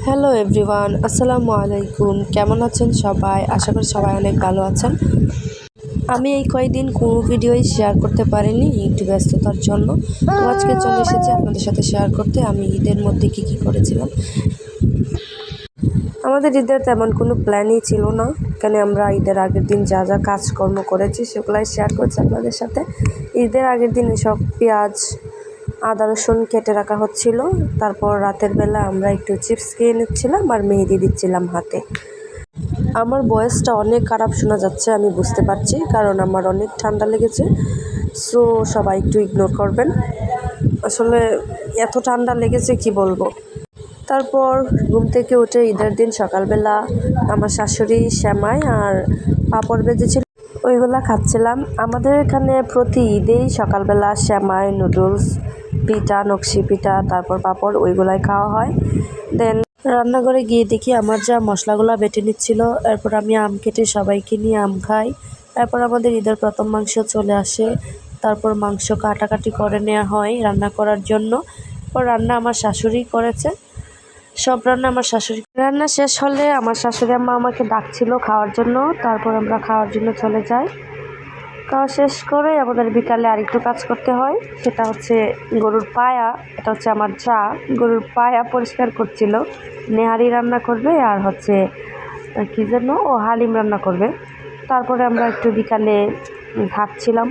Hello everyone, আসসালামু আলাইকুম। কেমন আছেন সবাই? আশা করি সবাই অনেক ভালো আছেন। আমি এই কয়েকদিন কোনো ভিডিওই শেয়ার করতে পারিনি একটু ব্যস্ততার জন্য। তো আজকে চলে এসেছি আপনাদের সাথে শেয়ার করতে আমি ঈদের মধ্যে কী করেছিলাম। আমাদের ঈদের তেমন কোনো প্ল্যানই ছিল না, এখানে আমরা ঈদের আগের দিন যা যা কাজকর্ম করেছি সেগুলাই শেয়ার করছি আপনাদের সাথে। ঈদের আগের দিন সব পেঁয়াজ আদা রসুন কেটে রাখা হচ্ছিল। তারপর রাতের বেলা আমরা একটু চিপস খেয়ে নিচ্ছিলাম আর মেহেদি দিচ্ছিলাম হাতে। আমার ভয়েসটা অনেক খারাপ শোনা যাচ্ছে, আমি বুঝতে পারছি, কারণ আমার অনেক ঠান্ডা লেগেছে। সো সবাই একটু ইগনোর করবেন, আসলে এত ঠান্ডা লেগেছে কি বলবো। তারপর ঘুম থেকে উঠে ঈদের দিন সকালবেলা আমার শাশুড়ি সেমাই আর পাঁপড় ভেজেছিল, ওইগুলা খাচ্ছিলাম। আমাদের এখানে প্রতি ঈদেই সকালবেলা সেমাই, নুডলস, পিঠা, নকশি পিঠা, তারপর পাঁপড় ওইগুলাই খাওয়া হয়। দেন রান্নাঘরে গিয়ে দেখি আমার যা মশলাগুলো বেটে নিচ্ছিল, এরপর আমি আম কেটে সবাইকে নিয়ে আম খাই। তারপর আমাদের ঈদের প্রথম মাংস চলে আসে, তারপর মাংস কাটাকাটি করে নেওয়া হয় রান্না করার জন্য। পর রান্না আমার শাশুড়ি করেছে, সব রান্না আমার শাশুড়ি। রান্না শেষ হলে আমার শাশুড়ি আম্মা আমাকে ডাকছিল খাওয়ার জন্য, তারপর আমরা খাওয়ার জন্য চলে যাই। খাওয়া শেষ করে আমাদের বিকালে আরেকটু কাজ করতে হয়, সেটা হচ্ছে গরুর পায়া। এটা হচ্ছে আমার চা, গরুর পায়া পরিষ্কার করছিল। নেহারি রান্না করবে আর হচ্ছে কী যেন হালিম রান্না করবে। তারপরে আমরা একটু বিকালে হাঁটছিলাম,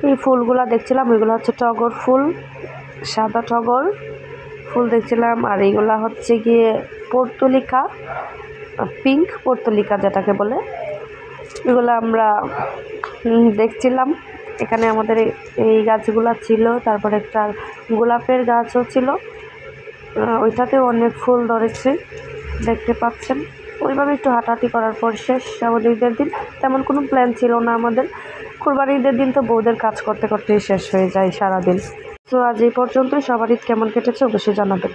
এই ফুলগুলা দেখছিলাম, ওইগুলো হচ্ছে টগর ফুল, সাদা টগর ফুল দেখছিলাম। আর এইগুলা হচ্ছে গিয়ে পর্তুলিকা, পিঙ্ক পর্তুলিকা যেটাকে বলে, এগুলো আমরা দেখছিলাম। এখানে আমাদের এই গাছগুলা ছিল, তারপরে একটা গোলাপের গাছও ছিল, ওইটাতেও অনেক ফুল ধরেছে দেখতে পাচ্ছেন। ওইভাবে একটু হাঁটাহাঁটি করার পর শেষ আমাদের ঈদের দিন। তেমন কোনো প্ল্যান ছিল না আমাদের। কুরবানির ঈদের দিন তো বউদের কাজ করতে করতেই শেষ হয়ে যায় সারাদিন। তো আজ এই পর্যন্ত। সবার ঈদ কেমন কেটেছে অবশ্যই জানাবেন।